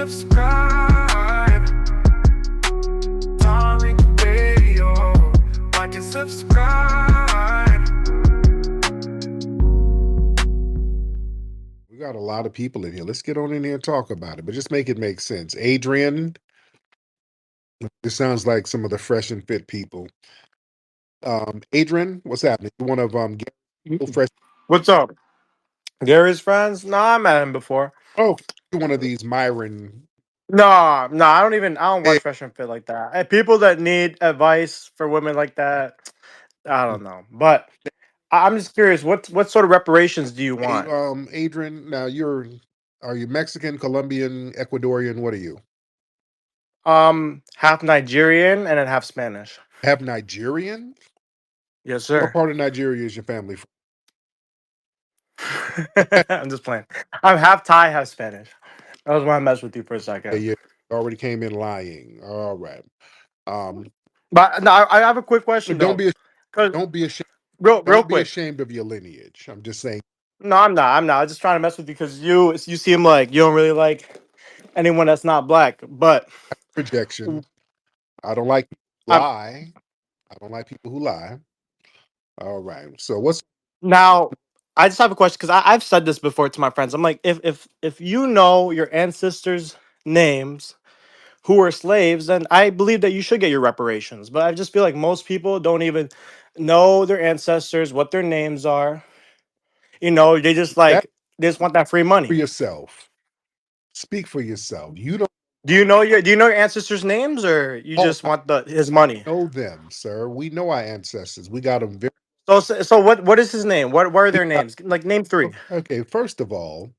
subscribe. Darling Radio. Like and subscribe. We got a lot of people in here. Let's get on in here and talk about it, but just make it make sense. Adrian, it sounds like some of the fresh and fit people. Adrian, what's happening? You one of fresh? What's up? Gary's friends? No, I met him before. Oh, you're one of these Myron. No, no, I don't Eh, watch Fresh and Fit like that. People that need advice for women like that, I don't know. But I'm just curious, what sort of reparations do you Hey, want? Adrian. Now are you Mexican, Colombian, Ecuadorian? What are you? Half Nigerian and then half Spanish. Have Nigerian? Yes, What sir. part of Nigeria is your family from? I'm just playing. I'm half Thai, half Spanish. That was why I messed with you for a Yeah, second. you already came in lying. All right. Um, But no, I have a quick question don't though. be Cause don't be ashamed. real Don't be quick. ashamed of your lineage. I'm just saying No, I'm not. I'm not. I'm just trying to mess with you because you seem like you don't really like anyone that's not black. But projection. I don't like people who I'm lie. I don't like people who lie. All right. So what's now. I just have a question because I've said this before to my friends. I'm like, if you know your ancestors' names who were slaves, then I believe that you should get your reparations. But I just feel like most people don't even know their ancestors, what their names are. that They just want that free for money. yourself? Speak for yourself. You don't Do you know your ancestors' names, or you oh, just want the his money? know them, sir. We know our ancestors. We got them very. So what is his name? What are We their got, names? Like name three. okay. First of all,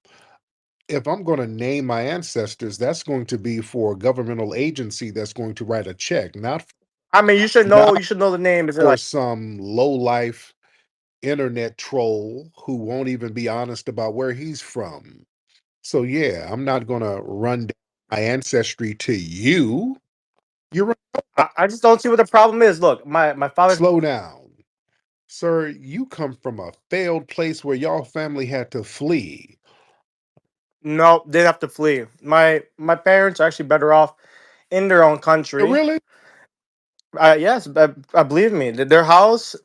if I'm going to name my ancestors, that's going to be for a governmental agency that's going to write a check, I mean, not you should know the name. Is it for like some low life internet troll who won't even be honest about where he's from. So yeah, I'm not going to run down my ancestry to you. You're right. I just don't see what the problem is. Look, my father. Slow down. Sir, you come from a failed place where y'all family had to flee. No, they have to flee. My parents are actually better off in their own country. Really? Yes, believe me. Their house,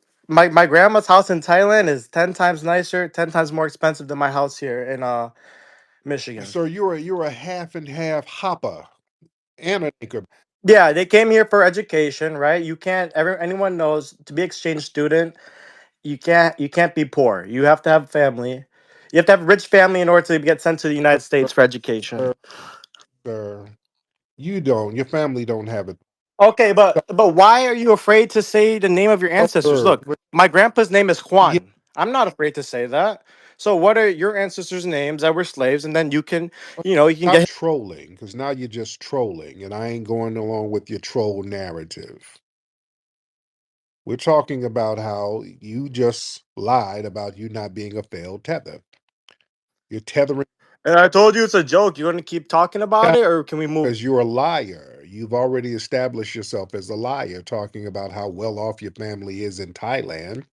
my grandma's house in Thailand is 10 times nicer, 10 times more expensive than my house here in Michigan. Sir, you're a half and half hopper and an anchor. Yeah, they came here for education, right? You can't anyone knows to be exchange student, you can't be poor. You have to have family. You have to have a rich family in order to get sent to the United States for education. Sir, sir, you don't. Your family don't have it. Okay, but why are you afraid to say the name of your ancestors? Sir, Look, my grandpa's name is yeah, Juan. I'm not afraid to say that. So what are your ancestors' names that were slaves, and then you can stop get. trolling because now you're just trolling, and I ain't going along with your troll narrative. We're talking about how you just lied about you not being a failed tether. You're tethering And I told you it's a joke. You want to keep talking about it, or can we move? because you're a liar. You've already established yourself as a liar, talking about how well off your family is in Thailand.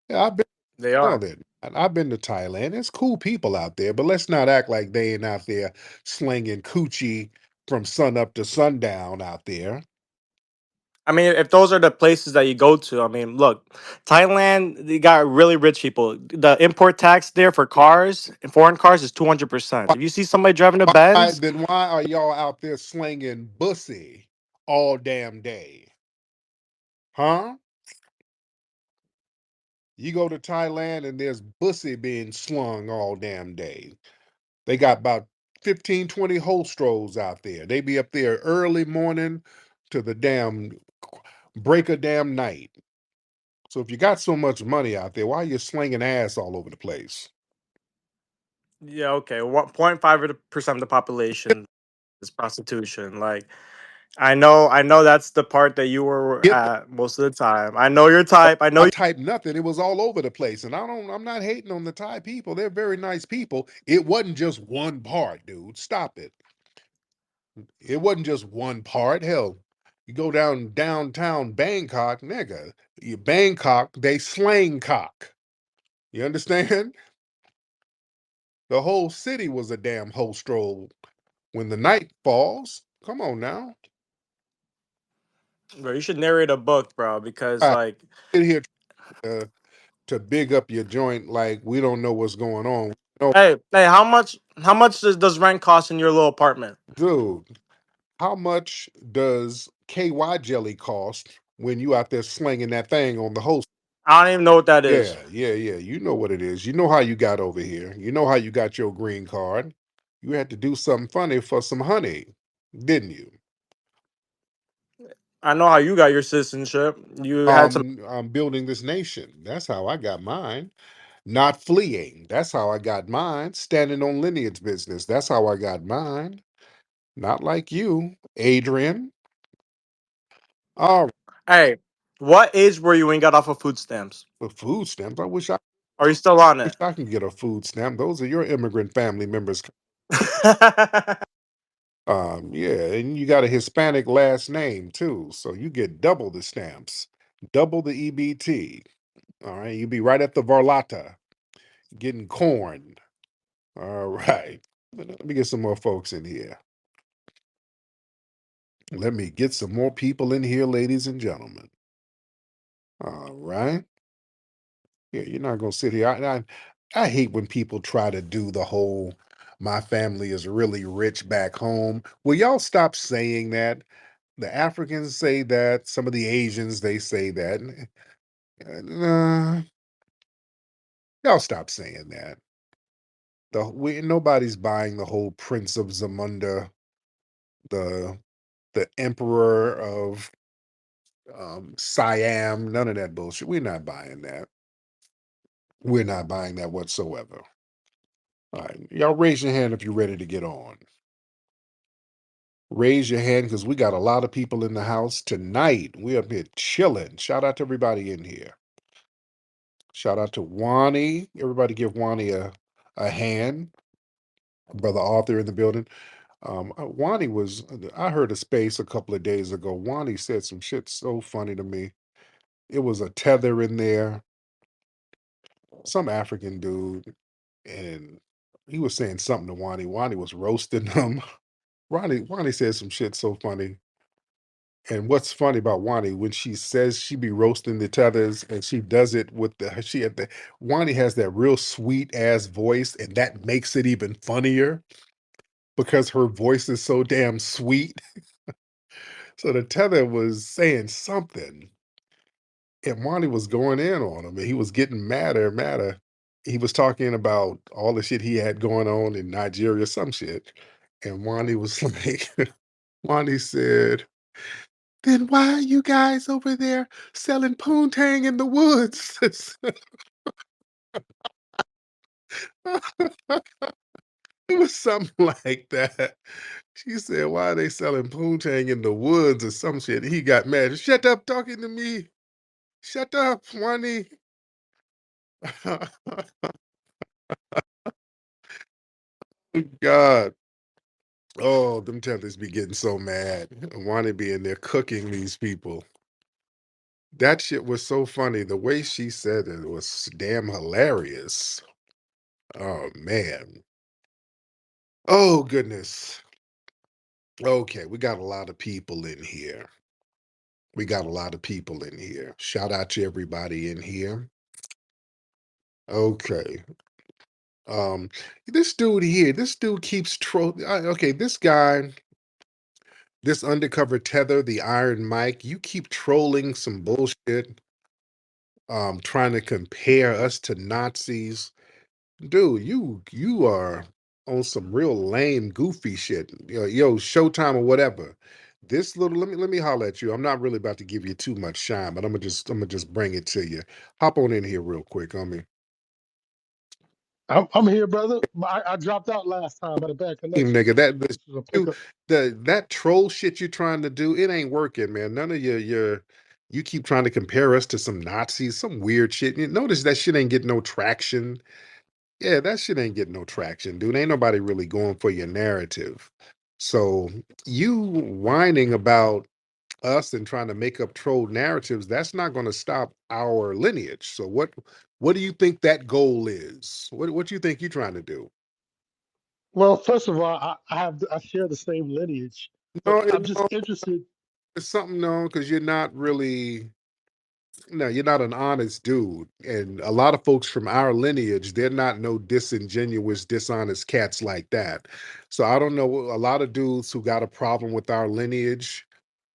Yeah, I've been They well are. then. I've been to Thailand. It's cool people out there, but let's not act like they ain't out there slinging coochie from sun up to sundown out there. I mean, if those are the places that you go to, I mean, look, Thailand, they got really rich people. The import tax there for cars, foreign cars, is 200%. If you see somebody driving a Benz, Then why are y'all out there slinging bussy all damn day? Huh? You go to Thailand and there's bussy being slung all damn day. They got about 15, 20 holstros out there. They be up there early morning to the damn break of damn night. So if you got so much money out there, why are you slinging ass all over the place? yeah, okay, 1.5% of the population is prostitution. Like, I know that's the part that you were Get the at most of the time. I know your type. I know. I type nothing. It was all over the place. And I'm not hating on the Thai people. They're very nice people. It wasn't just one part, dude. Stop it. It wasn't just one part. Hell, you go downtown Bangkok, nigga. You Bangkok, they slang cock. You understand? The whole city was a damn hostro when the night falls, come on now. Bro, you should narrate a book, bro, because I like, sit here uh, to big up your joint like we don't know what's going on. No, hey, how much does rent cost in your little apartment? dude, how much does KY jelly cost when you out there slinging that thing on the host? I don't even know what that is. Yeah. You know what it is. You know how you got over here. You know how you got your green card. You had to do something funny for some honey, didn't you? I know how you got your citizenship. You had some. I'm building this nation. That's how I got mine. Not fleeing. That's how I got mine. Standing on lineage business. That's how I got mine. Not like you, Adrian. Oh, Hey, what age were you when you got off of food stamps? for food stamps. I Are you still on wish it? I can get a food stamp. Those are your immigrant family members. Yeah, and you got a Hispanic last name too, so you get double the stamps, double the EBT. All right, you be right at the Varlata getting corn. All right, let me get some more folks in here. Let me get some more people in here, ladies and gentlemen. All right. Yeah, you're not gonna sit here. I hate when people try to do the whole "my family is really rich back home." Will y'all stop saying that? The Africans say that. Some of the Asians they say that. Nah, y'all stop saying that. Nobody's buying the whole Prince of Zamunda, the the Emperor of Siam. None of that bullshit. We're not buying that. We're not buying that whatsoever. All right, y'all raise your hand if you're ready to get on. Raise your hand because we got a lot of people in the house tonight. We up here chilling. Shout out to everybody in here. Shout out to Wani. Everybody give Wani a hand. Brother Arthur in the building. Wani was, I heard a space a couple of days ago. Wani said some shit so funny to me. It was a tether in there, some African dude, and he was saying something to Wani. Wani was roasting him. Wani said some shit so funny. And what's funny about Wani, when she says she be roasting the tethers and she does it with she had the, Wani has that real sweet ass voice, and that makes it even funnier because her voice is so damn sweet. So the tether was saying something, and Wani was going in on him, and he was getting madder and madder. He was talking about all the shit he had going on in Nigeria, some shit. And Wani was like, Wani said, then why are you guys over there selling poontang in the woods? It was something like that. She said, why are they selling poontang in the woods or some shit? He got mad. Shut up talking to me. Shut up, Wani. God. Oh, them tethers be getting so mad. Wani be in there cooking these people. That shit was so funny. The way she said it was damn hilarious. Oh man. Oh goodness. Okay, we got a lot of people in here. We got a lot of people in here. Shout out to everybody in here. Okay. This dude here, this dude keeps okay, this guy, this undercover tether, the Iron Mike, you keep trolling some bullshit, trying to compare us to Nazis. Dude, you are on some real lame, goofy shit. Yo, Showtime or whatever. This little let me holler at you. I'm not really about to give you too much shine, but I'm gonna just bring it to you. Hop on in here real quick, homie. I'm here, brother. I dropped out last time. I had a bad connection. Nigga, This is a you pickup. that troll shit you're trying to do, it ain't working, man. None of you keep trying to compare us to some Nazis, some weird shit. You notice that shit ain't getting no traction. Yeah, that shit ain't getting no traction, dude. Ain't nobody really going for your narrative. So you whining about us and trying to make up troll narratives, that's not going to stop our lineage. So what do you think that goal is? What do you think you're trying to do? Well, first of all, I share the same lineage, but No, I'm just no, interested. it's something no, because you're not really no, you're not an honest dude. And a lot of folks from our lineage, they're not no disingenuous, dishonest cats like that. So I don't know a lot of dudes who got a problem with our lineage.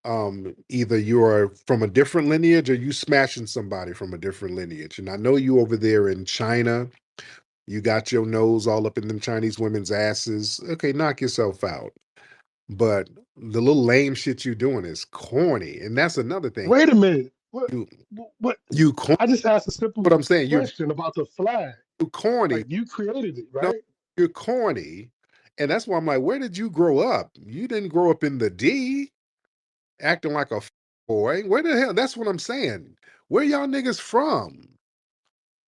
Either you're from a different lineage or you smashing somebody from a different lineage. And I know you over there in China, you got your nose all up in them Chinese women's asses. Okay, knock yourself out. But the little lame shit you doing is corny. And that's another thing. Wait a minute. You What? you corny. I just asked a What simple I'm saying, question about the flag. you corny. Like you created it, No, right? you're corny. And that's why I'm like, where did you grow up? You didn't grow up in the D acting like a boy. Where the hell? That's what I'm saying. Where y'all niggas from?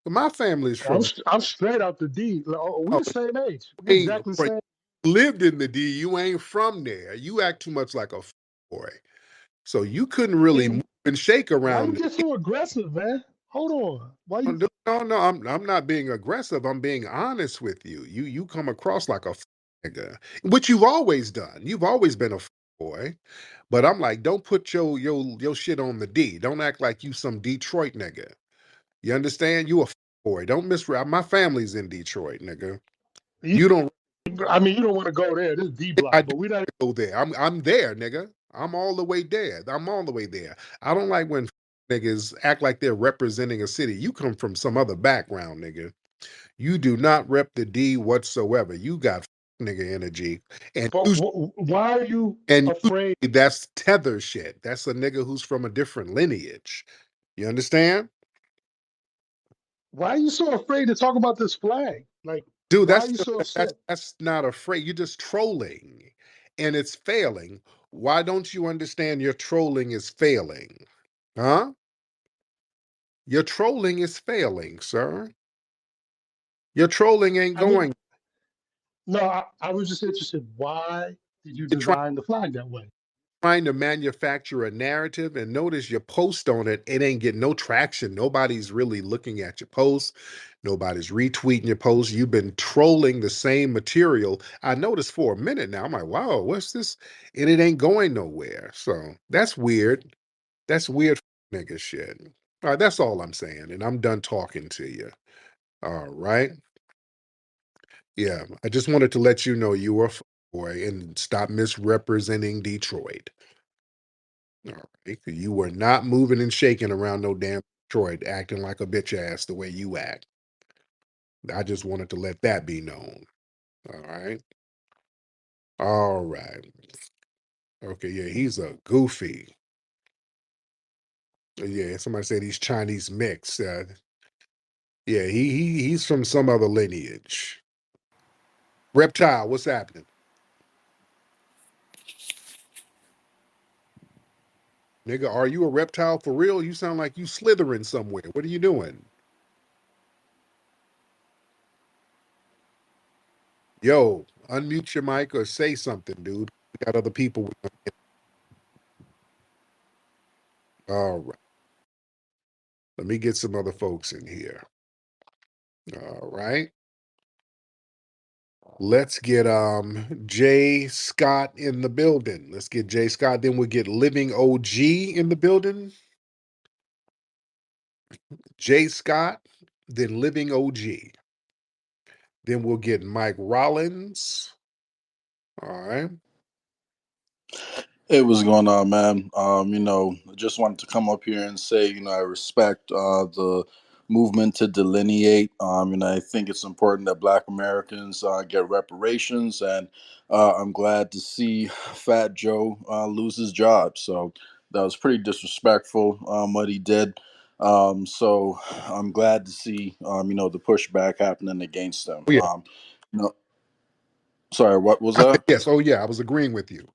My family's from. I'm straight out the D. Like, oh, we Oh, the same age. We ain't exactly the bro, same. you lived in the D. You ain't from there. You act too much like a boy. So you couldn't really Hey, move and shake why you around. get so aggressive, man? Hold on. Why you? No, no, I'm not being aggressive. I'm being honest with you. You come across like a nigga, which you've always done. You've always been a boy. But I'm like, don't put your shit on the D. Don't act like you some Detroit nigga. You understand? You a boy. Don't misrepresent. My family's in Detroit, nigga. You, You don't. I mean, you don't want to go there. This is D I block, do but we not. go there. I'm there, nigga. I'm all the way there. I'm all the way there. I don't like when niggas act like they're representing a city. You come from some other background, nigga. You do not rep the D whatsoever. You got nigga energy, and But usually, why are you and afraid? usually that's tether shit. That's a nigga who's from a different lineage. You understand? Why are you so afraid to talk about this flag? Like, Dude, why are you so upset? that's not afraid. You're just trolling and it's failing. Why don't you understand your trolling is failing? Huh? Your trolling is failing, sir. Your trolling ain't I mean, going. no, I was just interested. Why did you You're design the flag that way? trying to manufacture a narrative and notice your post on it, it ain't getting no traction. Nobody's really looking at your post. Nobody's retweeting your post. You've been trolling the same material. I noticed for a minute now. I'm like, wow, what's this? And it ain't going nowhere. So that's weird. That's weird nigga shit. All right, that's all I'm saying. And I'm done talking to you. All right. Yeah. I just wanted to let you know you were a boy and stop misrepresenting Detroit. All right. You were not moving and shaking around no damn Detroit, acting like a bitch ass the way you act. I just wanted to let that be known. All right. All right. Okay. Yeah, he's a goofy. Yeah, somebody said he's Chinese mix. Yeah, he's from some other lineage. Reptile, what's happening? Nigga, are you a reptile for real? You sound like you slithering somewhere. What are you doing? Yo, unmute your mic or say something, dude. We got other people. All right. Let me get some other folks in here. All right. Let's get Jay Scott in the building. Let's get Jay Scott. Then we'll get Living OG in the building. Jay Scott, then Living OG. Then we'll get Mike Rollins. All right. Hey, what's going on, man? I just wanted to come up here and say, I respect the movement to delineate. And I think it's important that Black Americans get reparations, and I'm glad to see Fat Joe lose his job. So that was pretty disrespectful what he did. So I'm glad to see, the pushback happening against him. Oh, yeah. You know, sorry, what was I said that? yes. Oh, yeah. I was agreeing with you.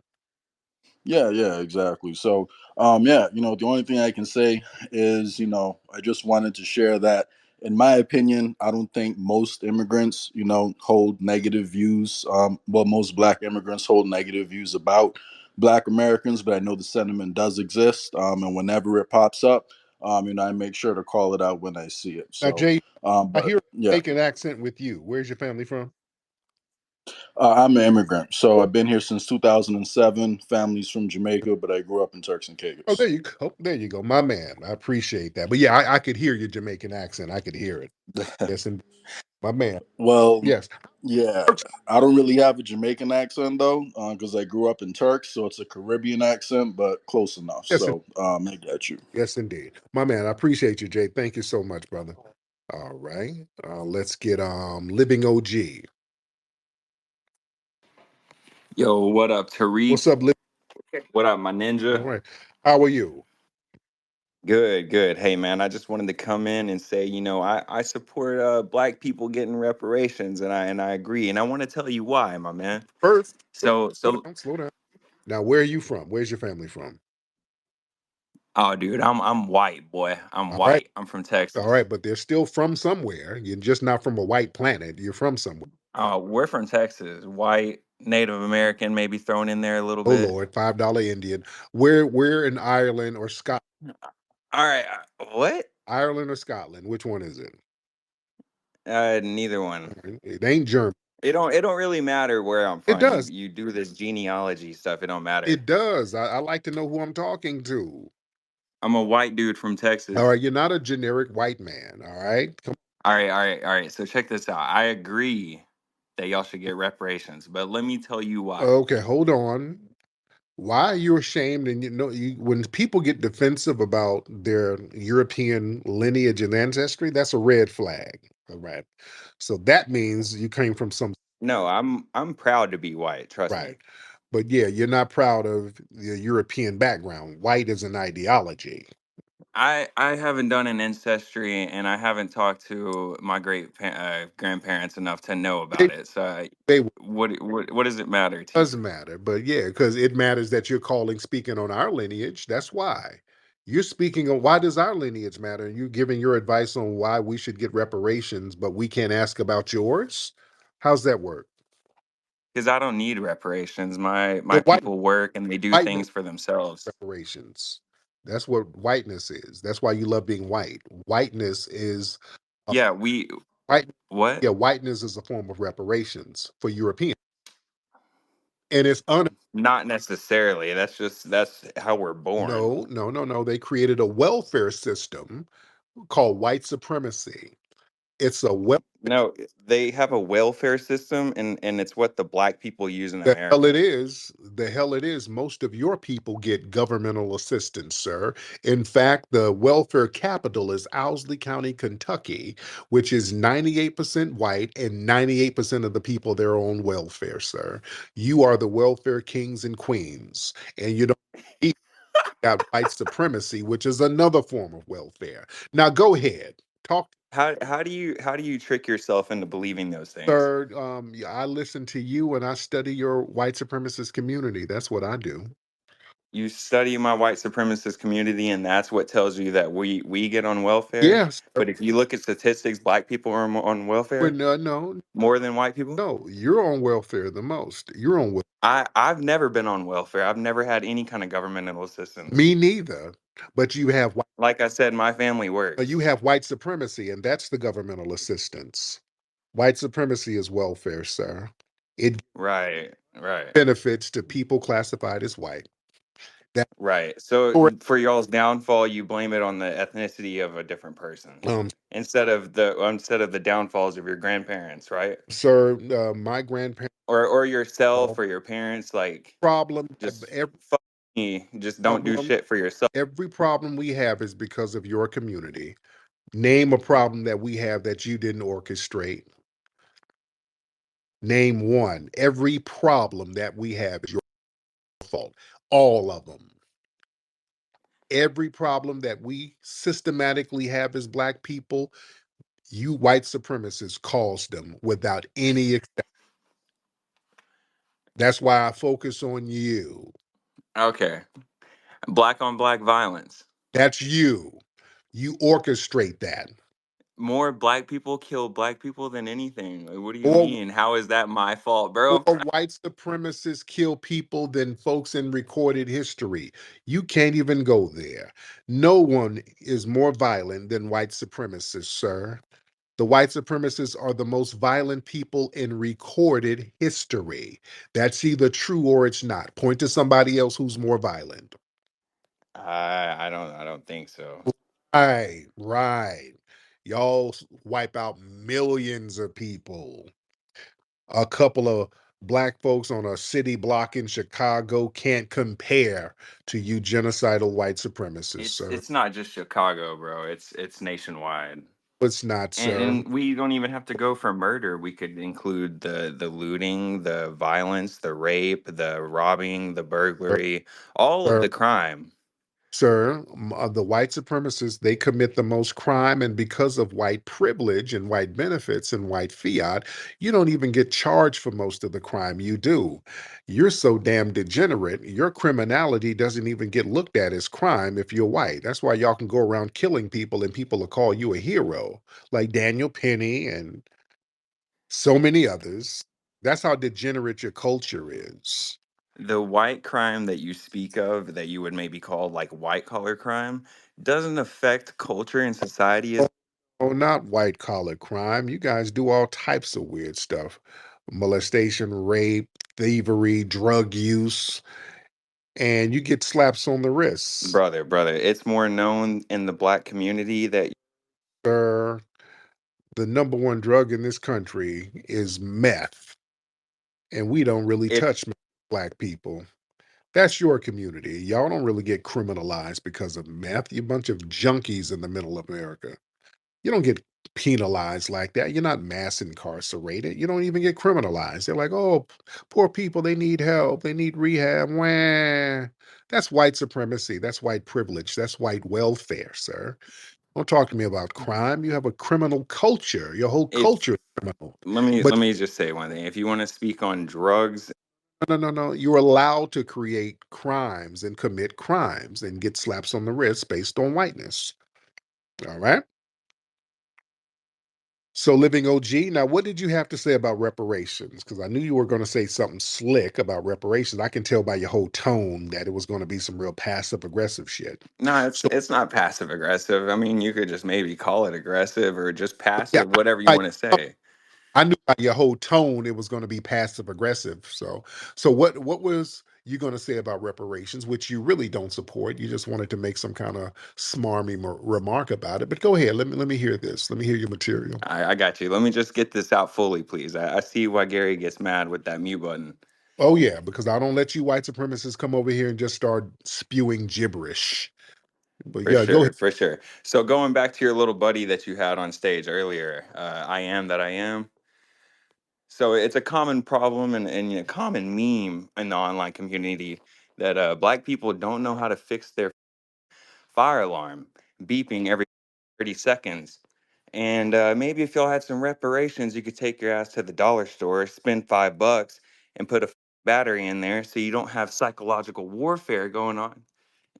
Yeah, exactly. So, the only thing I can say is, I just wanted to share that, in my opinion, I don't think most immigrants, hold negative views. Most Black immigrants hold negative views about Black Americans, but I know the sentiment does exist. And whenever it pops up, I make sure to call it out when I see it. Now, So, Jay, I but hear a yeah. Jamaican accent with you. Where's your family from? I'm an immigrant, so I've been here since 2007. Family's from Jamaica, but I grew up in Turks and Oh, there Caicos. you go. There you go, my man. I appreciate that. But yeah, I could hear your Jamaican accent. I could hear it. Yes, and my man. Well, Yes. yeah, I don't really have a Jamaican accent though, because I grew up in Turks, so it's a Caribbean accent, but close enough. Yes, So I get you. yes, indeed. My man, I appreciate you, Jay. Thank you so much, brother. All right. Let's get Living OG. Yo, what up, Tariq? What's up, Living? What up, my All ninja? right. How are you? Good, good. Hey, man, I just wanted to come in and say, I support black people getting reparations, and I agree, and I want to tell you why, my man. First, So, slow so, down, slow down. Now, where are you from? Where's your family from? oh, dude, I'm white, boy. I'm All right. white. I'm from All Texas. right, but they're still from somewhere. You're just not from a white planet. You're from somewhere. We're from Texas. White, Native American, maybe thrown in there a little Oh bit. Lord, $5 Indian. Where in Ireland or Scotland? All right, what? Ireland or Scotland? Which one is it? Neither one. It ain't German. It don't really matter where I'm It from. You does. you do this genealogy stuff. It don't matter. It does. I like to know who I'm talking to. I'm a white dude from All Texas. right, you're not a generic white man. All right. All right, all right, all right. So check this out. I agree that y'all should get reparations, but let me tell you why. Okay, hold on. Why are you ashamed? And when people get defensive about their European lineage and ancestry, that's a red flag. All right. So that means you came from some No, I'm proud to be white. Trust right. me. But yeah, you're not proud of your European background. White is an ideology. I haven't done an ancestry, and I haven't talked to my grandparents enough to know They about it. So they what does it matter to you? doesn't matter. But yeah, because it matters that you're speaking on our lineage. That's why. You're speaking on why does our lineage matter? And you're giving your advice on why we should get reparations, but we can't ask about yours. How's that work? Because I don't need reparations. My The people work and they do whiteness things for themselves. reparations. That's what whiteness is. That's why you love being white. Whiteness is a Yeah, we white. what? Yeah, whiteness is a form of reparations for Europeans, and it's un. Not necessarily. That's how we're born. No, no, no, no. They created a welfare system called white supremacy. It's a well. No, they have a welfare system, and it's what the black people use in The hell it America. is. The hell it is. Most of your people get governmental assistance, sir. In fact, the welfare capital is Owsley County, Kentucky, which is 98% white, and 98% of the people there are on welfare, sir. You are the welfare kings and queens, and you don't need got white supremacy, which is another form of welfare. Now, go ahead. Talk, How do you trick yourself into believing those things? sir. Yeah, I listen to you and I study your white supremacist community. That's what I do. You study my white supremacist community, and that's what tells you that we get on welfare. Yes. But if you look at statistics, black people are on Well, welfare no, no, more than white people. no. You're on welfare the most. You're on I've never been on welfare. I've never had any kind of governmental assistance. me neither. But Like I said, my family you works. have white supremacy, and that's the governmental assistance. White supremacy is welfare, sir. It Right, right, benefits to people classified as white. That's right. So correct. for y'all's downfall, you blame it on the ethnicity of a different person Um, instead of the downfalls of your grandparents, right? sir, my grandparents Or yourself or your parents. Like, problem, just every fuck me. Just don't do problem, shit for yourself. every problem we have is because of your community. Name a problem that we have that you didn't orchestrate. Name one. Every problem that we have is your fault. All of them. Every problem that we systematically have as black people, you white supremacists caused them without any that's why I focus on you. Okay. Black on black violence. That's you. You orchestrate that. More black people kill black people than anything. Like, what do you Or mean? How is that my fault, bro? or white supremacists kill people than folks in recorded history. You can't even go there. No one is more violent than white supremacists, sir. The white supremacists are the most violent people in recorded history. That's either true or it's not. Point to somebody else who's more violent. I don't think so. Right, right. Y'all wipe out millions of people. A couple of black folks on a city block in Chicago can't compare to you genocidal white supremacists, sir. It's not just Chicago, bro. It's nationwide. It's not, And, sir. and we don't even have to go for murder. We could include the looting, the violence, the rape, the robbing, the Sir, burglary, all of sir, the crime. the white supremacists, they commit the most crime, and because of white privilege and white benefits and white fiat, you don't even get charged for most of the crime you do. You're so damn degenerate, your criminality doesn't even get looked at as crime if you're white. That's why y'all can go around killing people and people will call you a hero, like Daniel Penny and so many others. That's how degenerate your culture is. The white crime that you speak of, that you would maybe call like white collar crime, doesn't affect culture and society as. Oh, not white collar crime. You guys do all types of weird stuff: molestation, rape, thievery, drug use, and you get slaps on the wrists. Brother, it's more known in the black community that Sir, the number one drug in this country is meth, and we don't really it touch black people. That's your community. Y'all don't really get criminalized because of meth. You bunch of junkies in the middle of America. You don't get penalized like that. You're not mass incarcerated. You don't even get criminalized. They're like, oh, poor people, they need help. They need rehab. Wah. That's white supremacy. That's white privilege. That's white welfare, sir. Don't talk to me about crime. You have a criminal culture. Your whole if culture is criminal. let But me just say one thing. If you want to speak on drugs, no. You're allowed to create crimes and commit crimes and get slaps on the wrist based on whiteness. All right. So, Living OG, now what did you have to say about reparations? Because I knew you were going to say something slick about reparations. I can tell by your whole tone that it was going to be some real passive aggressive shit. no, So, it's not passive aggressive. I mean, you could just maybe call it aggressive or just yeah, passive, whatever you I, want to say. I knew by your whole tone it was going to be passive aggressive. So what was you going to say about reparations, which you really don't support? You just wanted to make some kind of smarmy remark about it. But go ahead, let me hear this. Let me hear your material. I got you. Let me just get this out fully, please. I see why Gary gets mad with that mute button. Oh yeah, because I don't let you white supremacists come over here and just start spewing gibberish. But For yeah, go sure, ahead. for sure. So going back to your little buddy that you had on stage earlier, I am that I am. So it's a common problem and a common meme in the online community that black people don't know how to fix their fire alarm beeping every 30 seconds. And maybe if y'all had some reparations, you could take your ass to the dollar store, spend $5, and put a battery in there so you don't have psychological warfare going on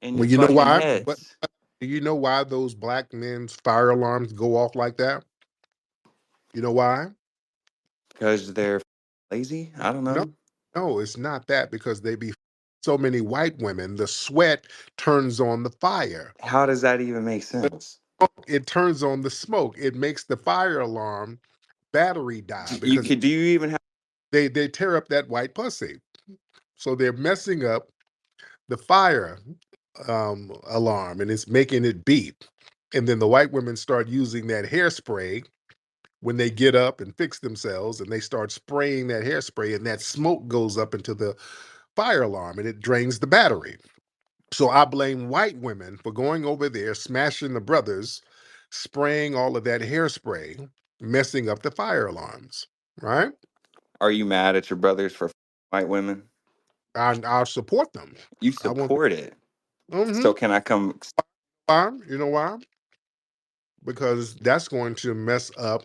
in your Well, you know fucking why? But heads do you know why those black men's fire alarms go off like that? You know why? because they're lazy. I don't No, know. no, it's not that because they be so many white women. The sweat turns on the fire. How does that even make sense? It turns on the smoke. It makes the fire alarm battery die You because could. Do you even have? they tear up that white pussy. So they're messing up the fire alarm and it's making it beep. And then the white women start using that hairspray when they get up and fix themselves and they start spraying that hairspray and that smoke goes up into the fire alarm and it drains the battery. So I blame white women for going over there, smashing the brothers, spraying all of that hairspray, messing up the fire alarms, right? Are you mad at your brothers for white women? I'll support them. You I want support it. mm-hmm. So can I come? Why? You know why? Because that's going to mess up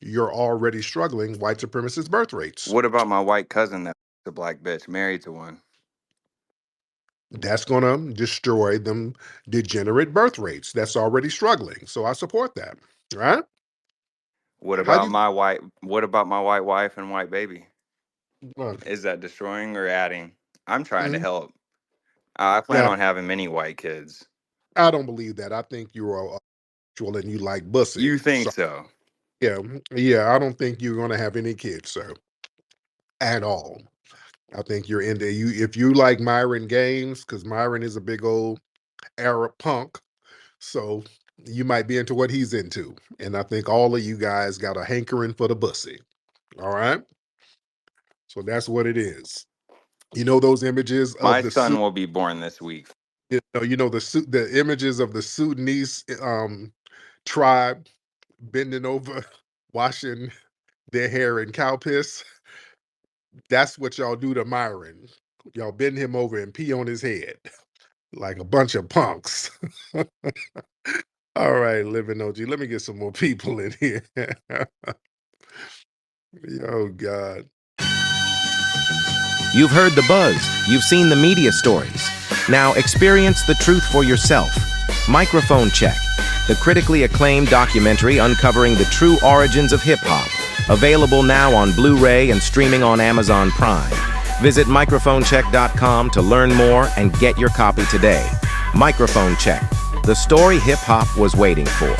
your already struggling white supremacist birth rates. What about my white cousin that's a black bitch married to one? That's going to destroy them degenerate birth rates. That's already struggling. So I support that. Right? What How about do my white? What about my white wife and white baby? you Is that destroying or adding? I'm trying to mhm. help. I plan Now on having many white kids. I don't believe that. I think you're a and you like You bussy. think So so? Yeah, yeah. I don't think you're gonna have any kids, sir, at all. I think you're into you if you like Myron games, because Myron is a big old Arab punk. So you might be into what he's into. And I think all of you guys got a hankering for the bussy. All right. So that's what it is. You know those images of My the son suit. will be born this week. You know the suit, the images of the Sudanese tribe bending over, washing their hair in cow piss. That's what y'all do to Myron. Y'all bend him over and pee on his head like a bunch of punks. All right, living OG. Let me get some more people in here. Oh God. You've heard the buzz, you've seen the media stories. Now experience the truth for yourself. Microphone Check, the critically acclaimed documentary uncovering the true origins of hip-hop. Available now on Blu-ray and streaming on Amazon Prime. Visit microphonecheck.com to learn more and get your copy today. Microphone Check, the story hip-hop was waiting for.